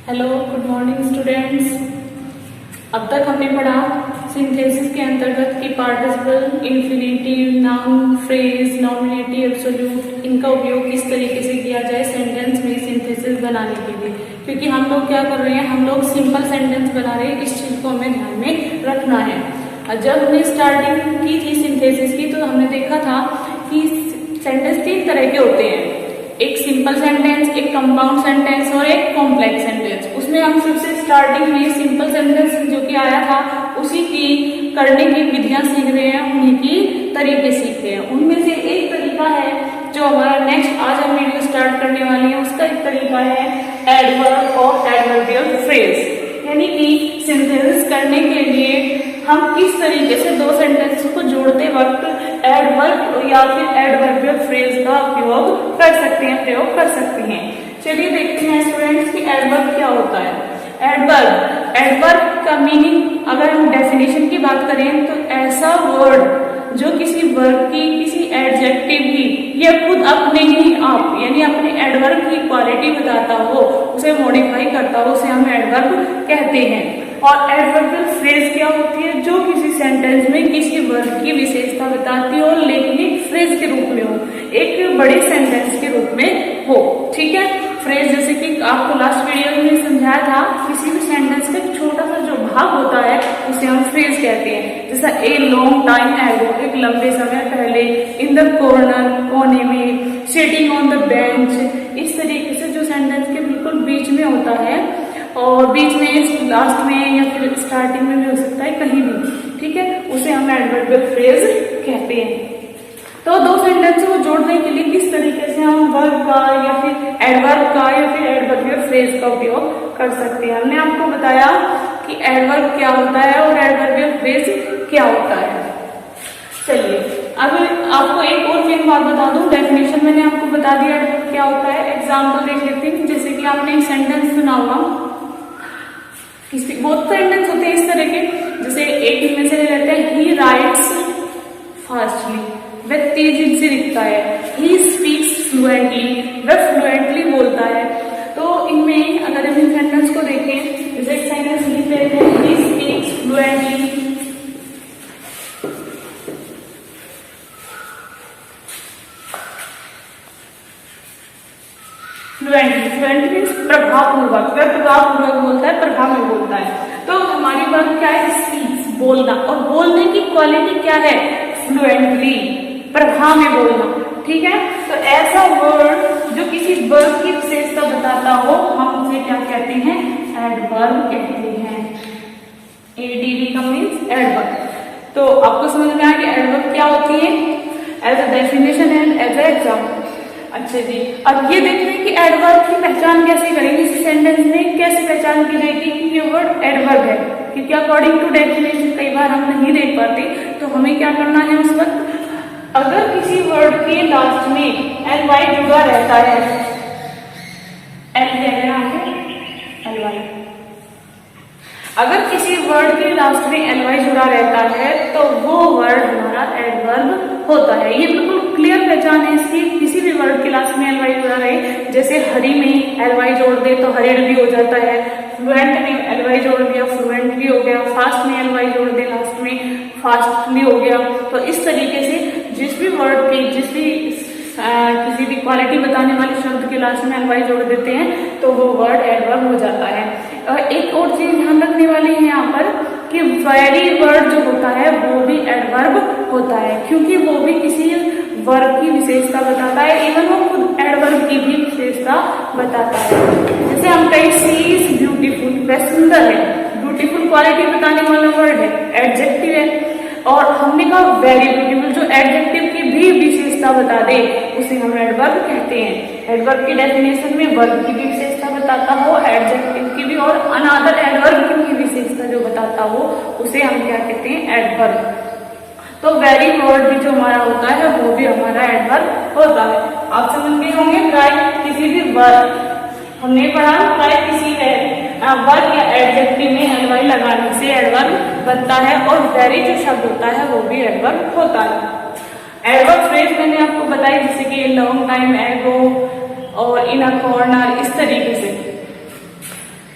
Hello, good morning students. अब तक हमने पढ़ा सिंथेसिस के अंतर्गत की participle, infinitive, noun, phrase, nominative, absolute, इनका उपयोग किस तरीके से किया जाए सेंटेंस में सिंथेसिस बनाने के लिए। क्योंकि हम लोग क्या कर रहे हैं, हम लोग सिंपल सेंटेंस बना रहे हैं, इस चीज को हमें ध्यान में रखना है। जब हमने स्टार्टिंग की थी सिंथेसिस की तो हमने देखा था कि सेंटेंस 3 तरह के होते हैं, एक सिंपल सेंटेंस, एक कंपाउंड सेंटेंस और एक कॉम्प्लेक्स सेंटेंस। उसमें हम सबसे स्टार्टिंग में सिंपल सेंटेंस जो कि आया था उसी की करने की विधियां सीख रहे हैं, उन्हीं की तरीके सीख रहे हैं। उनमें से एक तरीका है जो हमारा नेक्स्ट आज हम वीडियो स्टार्ट करने वाले हैं, उसका एक तरीका है एडवर्ब और एडवर्बियल फ्रेज। यानी कि सिंथेसिस करने के लिए हम किस तरीके से दो सेंटेंस को जोड़ते वक्त एडवर्ब या फिर एडवर्बियल फ्रेज का उपयोग कर सकते हैं, प्रयोग कर सकते हैं। चलिए देखते हैं स्टूडेंट्स कि एडवर्ब क्या होता है। एडवर्ब का मीनिंग अगर हम डेफिनेशन की बात करें तो ऐसा वर्ड जो किसी वर्ब की, किसी एडजेक्टिव की या खुद अपने ही आप यानी अपने एडवर्ब की क्वालिटी बताता हो, उसे मॉडिफाई करता हो, उसे हम एडवर्ब कहते हैं। और एडवर्बियल फ्रेज क्या होती है, जो किसी सेंटेंस में किसी वर्ब की विशेषता बताती हो लेकिन एक फ्रेज के रूप में हो, एक बड़े सेंटेंस के रूप में हो। ठीक है, फ्रेज जैसे कि आपको लास्ट वीडियो में समझाया था, किसी भी सेंटेंस का छोटा सा जो भाग होता है उसे हम फ्रेज कहते हैं। जैसा ए लॉन्ग टाइम एगो, एक लंबे समय पहले, इन द कॉर्नर, कोने में, सिटिंग ऑन द बेंच, इस तरीके से जो सेंटेंस के बिल्कुल बीच में होता है और बीच में, लास्ट में या फिर स्टार्टिंग में भी हो सकता है, कहीं भी। ठीक है, उसे हम एडवर्बियल फ्रेज कहते हैं। तो दो सेंटेंस को जोड़ने के लिए किस तरीके से हम वर्ब का या फिर एडवर्ब का या फिर एडवर्बियल फ्रेज का उपयोग कर सकते हैं। हमने आपको बताया कि एडवर्ब क्या होता है और एडवर्बियल फ्रेज क्या होता है। चलिए अब आपको एक और मेन बात बता दूं, डेफिनेशन मैंने आपको बता दिया एडवर्ब क्या होता है। एग्जाम्पल देख लेते हैं। जैसे कि आपने एक सेंटेंस सुना होगा, किसी बहुत सेंटेंस होते हैं इस तरह के, जैसे एक में से ले लेते हैं, ही राइट्स फास्टली, वह तेजी से लिखता है। ही स्पीक्स फ्लुएंटली, वह फ्लुएंटली बोलता है। तो इनमें अगर हम इन सेंटेंस को देखें, जैसे एक सेंटेंस लिख लेते हैं, he speaks fluently, fluently means प्रभावपूर्वक, वह प्रभावपूर्वक बोलता है, प्रभाव में बोलता है। तो हमारी बात क्या है, स्पीक्स बोलना, और बोलने की क्वालिटी क्या है, फ्लुएंटली, प्रभाव में बोलना। ठीक है, तो ऐसा वर्ड जो किसी वर्ब की विशेषता बताता हो, हम उसे क्या कहते हैं, एडवर्ब कहते हैं। एडीवी का मीन्स एडवर्ब। तो आपको समझ में आया कि एडवर्ब क्या होती है, as a definition and as a example. अच्छा जी, अब ये देखते हैं कि एडवर्ब की पहचान कैसे करेंगे, इस सेंटेंस में कैसे पहचान की जाएगी कि ये वर्ड एडवर्ब है। क्योंकि अकॉर्डिंग टू डेफिनेशन कई बार हम नहीं देख पाते, तो हमें क्या करना है उस वक्त, अगर किसी वर्ड के लास्ट में एल वाई जुड़ा रहता है, एल वाई, अगर किसी वर्ड के लास्ट में एल वाई जुड़ा रहता है तो वो वर्ड हमारा एडवर्ब होता है। ये बिल्कुल क्लियर पहचान है इसकी, किसी भी वर्ड के लास्ट में एल वाई जुड़ा रहे। जैसे हरी में एल वाई जोड़ दे तो हरिड भी हो जाता है, फ्लुएंट में एल वाई जोड़ दिया, फ्लुएंट भी हो गया, फास्ट में एल वाई जोड़ दे लास्ट में, फास्टली हो गया। तो इस तरीके से जिस भी वर्ड की, जिस भी किसी भी क्वालिटी बताने वाले शब्द के लास्ट में एल वाई जोड़ देते हैं तो वो वर्ड एडवर्ब हो जाता है। और एक और चीज ध्यान रखने वाली है यहाँ पर कि वेरी वर्ड जो होता है वो भी एडवर्ब होता है, क्योंकि वो भी किसी वर्ब की विशेषता बताता है, इवन वो खुद एडवर्ब की भी विशेषता बताता है। जैसे हम कहीं सी इज ब्यूटीफुल, वह सुंदर है, ब्यूटीफुल क्वालिटी बताने वाला वर्ड है, एडजेक्टिव है। और हमने कहा वेरी ब्यूटीफुल, जो एडजेक्टिव की भी विशेषता बता दे उसे हम एडवर्ब कहते हैं। एडवर्ब की डेफिनेशन में वर्ब की भी विशेषता बताता हो, एडजेक्टिव की भी, और अनदर एडवर्ब की विशेषता जो बताता हो उसे हम क्या कहते हैं, एडवर्ब। तो वेरी वर्ड भी जो हमारा होता है वो भी हमारा एडवर्ब होता है। आप समझ गए होंगे, प्राय किसी भी वर्ब हमने पढ़ा, प्राय किसी वर्ब या एडजेक्टिव में एल वाई लगाने से एडवर्ब बनता है, और वेरी जो शब्द होता है वो भी एडवर्ब होता है। एडवर्ब फ्रेज मैंने आपको बताई, जैसे कि लॉन्ग टाइम एगो और इन अ कॉर्नर, इस तरीके से।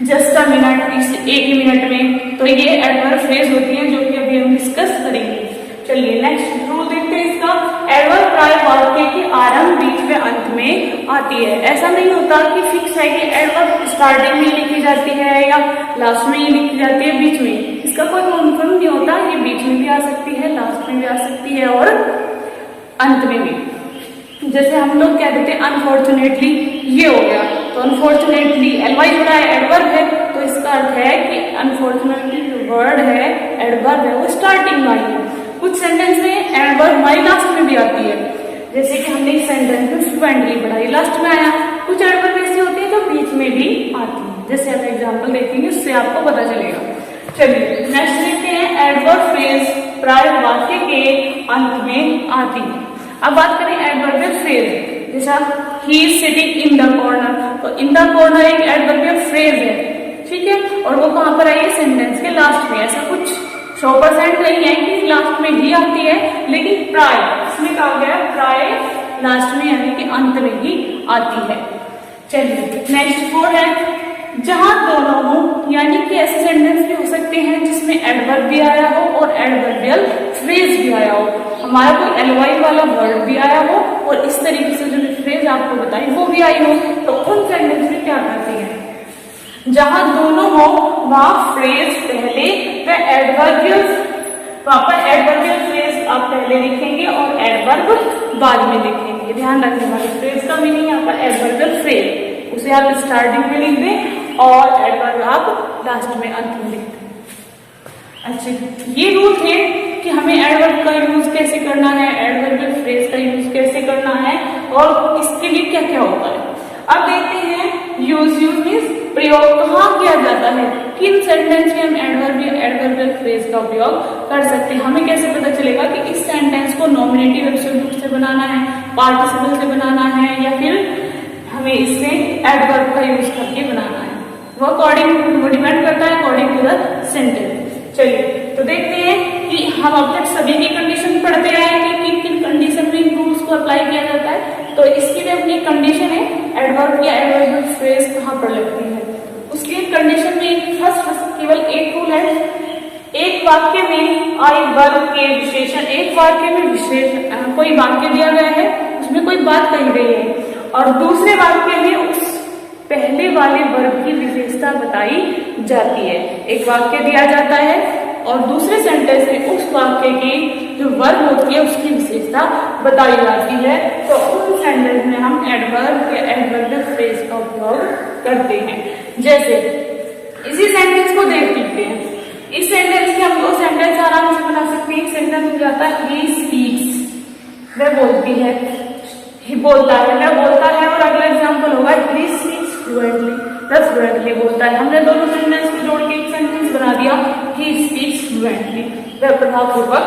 जस्ट अ मिनट, इस एक ही मिनट में। तो ये एडवर्ब फ्रेज होती है जो कि अभी हम डिस्कस करेंगे। चलिए नेक्स्ट रूल देखते हैं इसका। एडवर्ब प्राय वाक्य के आरंभ, बीच में, अंत में आती है। ऐसा नहीं होता कि फिक्स है कि एडवर्ब स्टार्टिंग में लिखी जाती है या लास्ट में ही लिखी जाती है, बीच में। इसका कोई कन्फर्म नहीं होता। ये बीच में भी आ सकती है, लास्ट में भी आ सकती है और अंत में भी। जैसे हम लोग कह देते हैं अनफॉर्चुनेटली ये हो गया, तो अनफॉर्चुनेटली एलवाई जुड़ा है, एडवर्ब है, तो इसका अर्थ है कि अनफॉर्चुनेटली जो वर्ड है एडवर्ब है वो स्टार्टिंग में आई है। कुछ सेंटेंस में एडवर्ब हमारी लास्ट में भी आती है, जैसे कि हमने इस सेंटेंस में फ्लुएंटली पढ़ा, लास्ट में आया। कुछ एडवर्ब ऐसी होती है जो बीच में भी आती है, जैसे आप एग्जाम्पल देखेंगे उससे आपको पता चलेगा। चलिए नेक्स्ट देखते हैं। एडवर्ब फ्रेज प्राय वाक्य के अंत में आती है। अब बात करें एडवर्बियल फ्रेज, जैसा he is sitting in the corner, तो इन द कॉर्नर एक एडवर्बियल फ्रेज है, ठीक है, और वो कहां पर आई है? सेंटेंस के लास्ट में। ऐसा कुछ 100% नहीं है कि लास्ट में ही आती है, लेकिन प्राय, इसमें कहा गया प्राय लास्ट में यानी कि अंत में ही आती है। चलिए नेक्स्ट 4 है जहां दोनों हो, यानी कि ऐसे सेंटेंस भी हो सकते हैं जिसमें एडवर्ब भी आया हो और एडवर्बियल फ्रेज भी आया हो। हमारा कोई एलवाई वाला वर्ड भी आया हो और इस तरीके से जो फ्रेज आपको बताई वो भी आई हो, तो उन सेंटेंस में क्या करती है? जहां दोनों हो वहां फ्रेज पहले व एडवर्बियल, वहां पर एडवर्बियल फ्रेज आप पहले लिखेंगे और एडवर्ब बाद में लिखेंगे। ध्यान रखने वाली फ्रेज का मीनिंग यहाँ पर एडवर्बियल फ्रेज, उसे आप स्टार्टिंग में लिख दें और एडवर्ब आप लास्ट में, अंत में लिख दें। अच्छा, ये रूल थे कि हमें एडवर्ब का यूज कैसे करना है, एडवर्बियल फ्रेज का यूज कैसे करना है और इसके लिए क्या क्या होता है। अब देखते हैं यूज मीन्स प्रयोग कहाँ किया जाता है, किन सेंटेंस में हम एडवर्ब या एडवर्बियल फ्रेज का उपयोग कर सकते हैं। हमें कैसे पता चलेगा कि इस सेंटेंस को नॉमिनेटिव एब्सोल्यूट से बनाना है, पार्टिसिपल से बनाना है, या फिर हमें इसमें एडवर्ब का यूज करके बनाना है? वो अकॉर्डिंग, वो डिपेंड करता है अकॉर्डिंग टू द सेंटेंस। चलिए तो देखते हैं कि हम अब तक सभी की कंडीशन पढ़ते आए कि किन किन कंडीशन में इन रूल्स को अप्लाई किया जाता है। तो इसकी भी अपनी कंडीशन है, एडवर्ब या एडवर्बियल फ्रेज कहाँ पर लगती है। उसकी कंडीशन में फर्स्ट केवल एक रूल है, एक वाक्य में आई वर्ब के विशेषण, एक वाक्य में विशेषण, कोई वाक्य दिया गया है उसमें कोई बात कही गई है और दूसरे वाक्य में उस पहले वाले वर्ब की विशेषता बताई जाती है। एक वाक्य दिया जाता है और दूसरे सेंटेंस में उस वाक्य की जो वर्ब होती है उसकी विशेषता बताई जाती है, तो उन सेंटेंस में हम एडवर्ब या एडवर्बियल फ्रेज का उपयोग करते हैं। जैसे इसी सेंटेंस को देख लेते हैं, इस सेंटेंस के हम दो सेंटेंस आराम से बना सकते हैं। एक सेंटेंस हो जाता है ही स्पीक्स, वह बोलती है, ही बोलता है, वह बोलता है, और अगला एग्जांपल होगा ही स्पीक्स फ्लुएंटली, वह फ्लुएंटली बोलता है। हमने दोनों सेंटेंस को जोड़ के एक सेंटेंस बना दिया, ही स्पीक्स फ्लुएंटली, वह प्रभावपूर्वक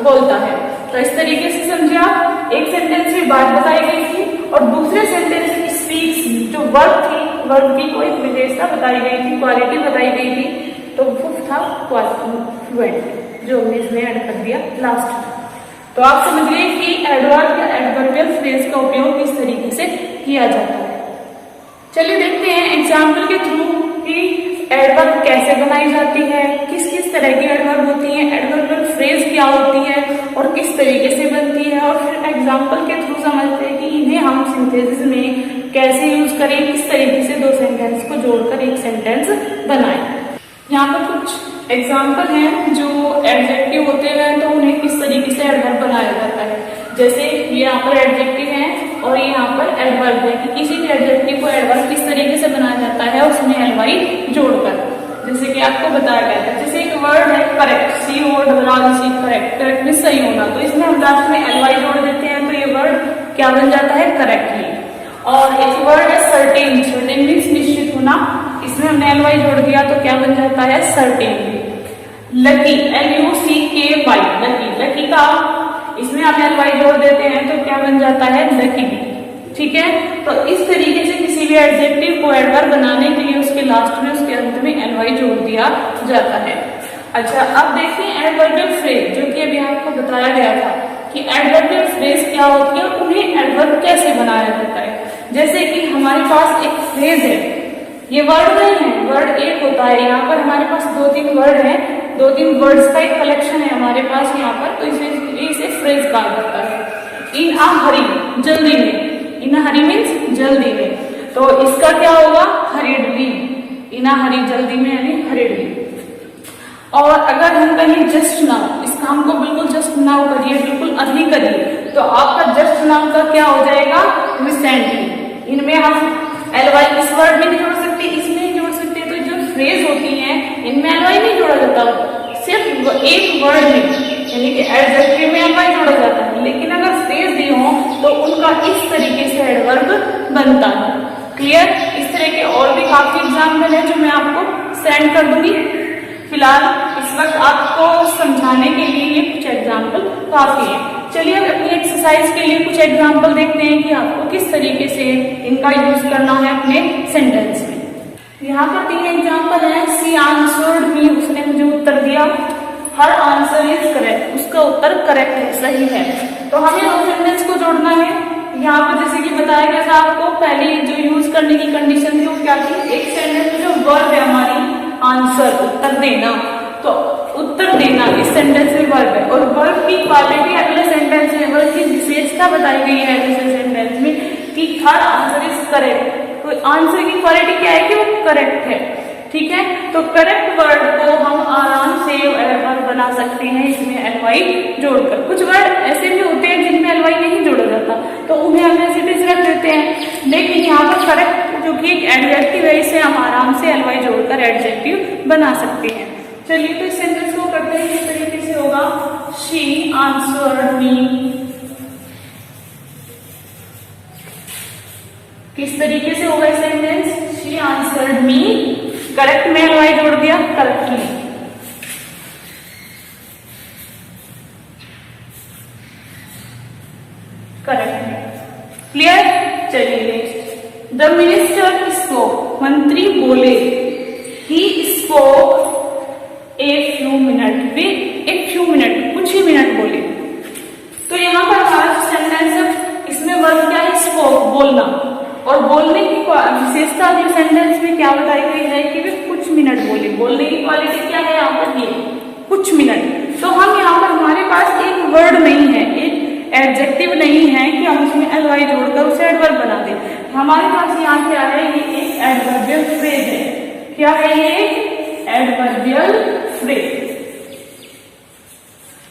बोलता है। तो इस तरीके से समझे आप, एक सेंटेंस में बात बताई गई थी और दूसरे सेंटेंस में स्पीक्स जो वर्ब थी, वर्ब की कोई विशेषता बताई गई थी, क्वालिटी बताई गई थी, तो वो था फ्लुएंट, जो हमने इसमें ऐड कर दिया लास्ट में। तो आप समझिए कि एडवर्ब या एडवर्बियल फ्रेज का उपयोग किस तरीके से किया जाता है। चलिए देखते हैं एग्जाम्पल के थ्रू कि एडवर्ब कैसे बनाई जाती है, किस किस तरह की एडवर्ब होती है, एडवर्बियल फ्रेज क्या होती है और किस तरीके से बनती है, और फिर एग्जाम्पल के थ्रू समझते हैं कि इन्हें हम सिंथेसिस में कैसे यूज करें, किस तरीके से दो सेंटेंस को जोड़कर एक सेंटेंस बनाएं। यहाँ पर कुछ एग्जाम्पल हैं जो एडजेक्टिव होते हैं, तो उन्हें किस तरीके से एडवर्ब बनाया जाता है। जैसे ये यहाँ पर एडजेक्टिव है और ये यहाँ पर एडवर्ब है कि किसी भी एडजेक्टिव को एडवर्ब किस तरीके से बनाया जाता है, उसमें एलवाई जोड़कर। जैसे कि आपको बताया गया था, जैसे एक वर्ड है करेक्ट, करेक्ट, करेक्ट में सही होना, तो इसमें हम लास्ट में एलवाई जोड़ देते हैं, तो ये वर्ड क्या बन जाता है? करेक्टली। और एक वर्ड है सर्टेन, सर्टेन मीन्स निश्चित होना, इसमें हमने एलवाई जोड़ दिया तो क्या बन जाता है? Certainly. Lucky, LUCKY, lucky, lucky का इसमें हम एलवाई जोड़ देते हैं तो क्या बन जाता है? लकी। ठीक है, तो इस तरीके से किसी भी एडजेक्टिव को एडवर्ब बनाने के लिए उसके लास्ट में, उसके अंत में एलवाई जोड़ दिया जाता है। अच्छा, अब देखते हैं एडवर्बियल फ्रेज, जो कि अभी आपको बताया गया था कि एडवर्बियल फ्रेज क्या होती है, उन्हें एडवर्ब कैसे बनाया जाता है। जैसे कि हमारे पास एक फ्रेज है, ये वर्ड नहीं है, वर्ड एक होता है। यहाँ पर हमारे पास 2-3 वर्ड हैं, 2-3 वर्ड्स का एक कलेक्शन है हमारे पास यहाँ पर, तो इसे फ्रेज कहा जाता है। इन अ हरी, जल्दी में, इन अ हरी मीन्स जल्दी में, तो इसका क्या होगा, हरीडली, इन अ हरी, जल्दी में यानी हरीडली। और अगर हम कहें जस्ट नाउ, इस काम को बिल्कुल जस्ट नाउ करिए, बिल्कुल अभी करिए, तो आपका जस्ट नाउ का क्या हो जाएगा, रिसेंटली। इनमें हम एलवाई इस वर्ड में नहीं जोड़ सकते, इसमें नहीं जोड़ सकते, तो जो फ्रेज होती है इनमें एलवाई नहीं जोड़ा जाता, सिर्फ एक वर्ड में यानी कि एडजेक्टिव में एलवाई जोड़ा जाता है। लेकिन अगर फ्रेज दी हो तो उनका इस तरीके से एडवर्ब बनता है। क्लियर? इस तरह के और भी काफी एग्जाम्पल है जो मैं आपको सेंड कर दूंगी। फिलहाल इस वक्त आपको समझाने के लिए ये कुछ एग्जाम्पल काफी है। चलिए अब अपनी एक्सरसाइज के लिए कुछ एग्जाम्पल देखते हैं कि आपको किस तरीके से इनका यूज करना है अपने सेंटेंस में। यहाँ पर 3 एग्जाम्पल है। सी आंसर्ड मी, उसने मुझे उत्तर दिया। हर आंसर इज करेक्ट, उसका उत्तर करेक्ट है, सही है। तो हमें दो सेंटेंस को जोड़ना है। यहाँ पर जैसे कि बताया गया था आपको, पहले जो यूज करने की कंडीशन थी वो क्या थी, एक सेंटेंस में जो वर्ब है हमारी आंसर, उत्तर देना, तो उत्तर देना इस सेंटेंस में वर्ब है। और वर्ब की क्वालिटी अगले सेंटेंस में, वर्ब की विशेषता बताई गई है दूसरे सेंटेंस में कि हर आंसर इज करेक्ट। तो आंसर की क्वालिटी क्या है कि वो करेक्ट है। ठीक है, तो करेक्ट वर्ड को हम आराम से एडवर्ब बना सकते हैं इसमें एलवाई जोड़कर। कुछ वर्ड ऐसे भी होते हैं जिनमें एलवाई नहीं जोड़ा जाता, तो उन्हें हम ऐसे भी रख देते हैं। लेकिन यहाँ पर करेक्ट जो कि एक एडजेक्टिव है, इसे हम आराम से एलवाई जोड़कर एडजेक्टिव बना सकते हैं। चलिए तो इस सेंटेंस को करते हैं, किस तरीके से होगा। शी आंसर्ड मी, किस तरीके से होगा sentence, she answered me, correct में एलवाई जोड़ दिया, करेक्टली। Correctly, clear. चलिए नेक्स्ट, द मिनिस्टर स्पोक, मंत्री बोले। He spoke a few minute, वे एक फ्यू मिनट, कुछ ही मिनट बोले। तो यहाँ पर हमारा सेंटेंस, इसमें वर्ब क्या है, स्पोक, बोलना। और बोलने की विशेषता अगले सेंटेंस में क्या बताई गई है कि वे कुछ मिनट बोले। बोलने की क्वालिटी क्या है यहाँ पर, ये कुछ मिनट। तो हम यहाँ पर, हमारे पास एक वर्ड नहीं है, एक एडजेक्टिव नहीं है कि हम उसमें एलवाई जोड़कर उसे एडवर्ब बना दें। हमारे पास यहाँ क्या है, ये एक एडवर्बियल फ्रेज है। क्या है ये, एडवर्बियल फ्रेज।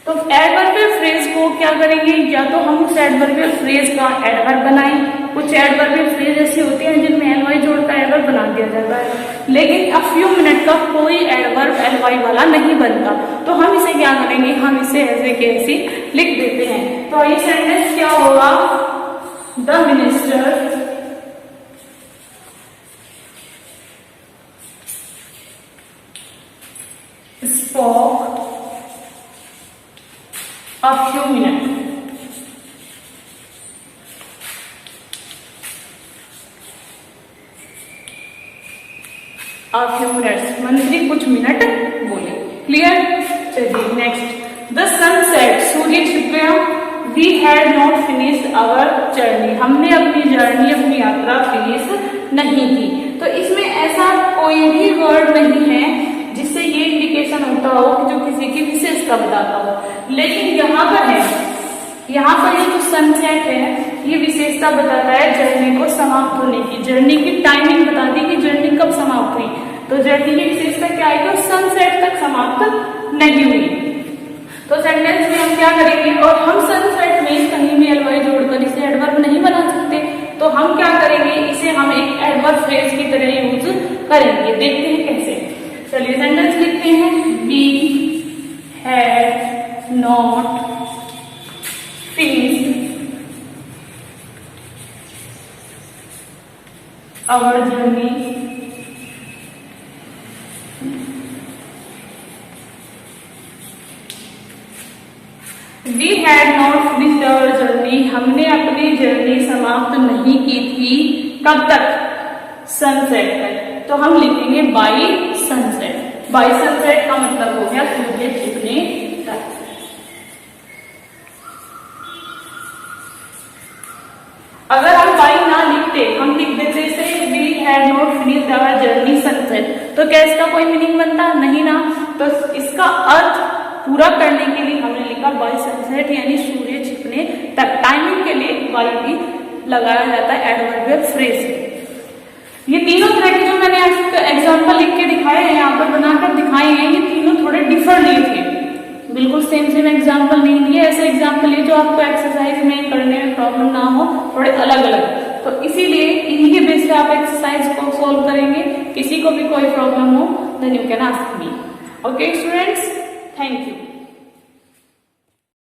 तो एडवर्बियल फ्रेज को क्या करेंगे, या तो हम उस एडवर्बियल फ्रेज का एडवर्ब बनाएं। कुछ एडवर्बियल फ्रेज ऐसी होती हैं जिनमें एलवाई जोड़कर एडवर्ब बना दिया जाता है, लेकिन अ फ्यू मिनट का कोई एडवर्ब एलवाई वाला नहीं बनता। तो हम इसे क्या करेंगे, हम इसे ऐसे के ऐसे लिख देते हैं। तो ये सेंटेंस क्या होगा, the minister spoke a few minutes. A few minutes, मंत्री कुछ मिनट बोले। क्लियर। चलिए नेक्स्ट, द सनसेट, सूर्य छिप गया। We had not finished our journey, हमने अपनी जर्नी, अपनी यात्रा फिनिश नहीं की। तो इसमें ऐसा कोई भी वर्ड नहीं है जिससे ये इंडिकेशन होता हो कि जो किसी की विशेषता बताता हो। लेकिन यहाँ पर है, यहाँ पर ये जो सनसेट है ये विशेषता बताता है जर्नी को समाप्त होने की, जर्नी की टाइमिंग बताती है कि जर्नी कब समाप्त हुई। तो जर्नी की विशेषता क्या है, तो सनसेट तक समाप्त नहीं हुई। तो सेंटेंस में हम क्या करेंगे, और हम सनसेट में कहीं भी एलवाई जोड़कर इसे एडवर्ब नहीं बना सकते, तो हम क्या करेंगे, इसे हम एक एडवर्ब फ्रेज की तरह यूज करेंगे। देखते हैं कैसे। चलिए सेंटेंस लिखते हैं, we had not finished our journey, we had not finished our journey, हमने अपनी जर्नी समाप्त नहीं की थी। कब तक, सनसेट तक। तो हम लिखेंगे बाई सनसेट। बाई सनसेट का मतलब हो गया सूर्य छिपने तक। अगर हम बाई ना लिखते, हम लिख देते इसे we had not finished our journey sunset. तो क्या इसका कोई मीनिंग बनता? नहीं ना। तो इसका अर्थ पूरा करने के लिए हमने लिखा बाय सनसेट, यानी सूर्य छिपने तक। टाइमिंग के लिए बाय भी लगाया जाता है एडवर्बियल फ्रेज। ये तीनों तरह के जो मैंने एग्जांपल लिख के दिखाए हैं, यहाँ पर बनाकर दिखाए हैं, ये तीनों थोड़े डिफर नहीं थे, बिल्कुल सेम एग्जांपल नहीं दिए। ऐसे एग्जांपल ये जो आपको एक्सरसाइज में करने में प्रॉब्लम ना हो, थोड़े अलग अलग। तो इसीलिए इन्हीं के बेस पे आप एक्सरसाइज को सोल्व करेंगे। किसी को भी कोई प्रॉब्लम हो then you can ask me. Okay students, thank you.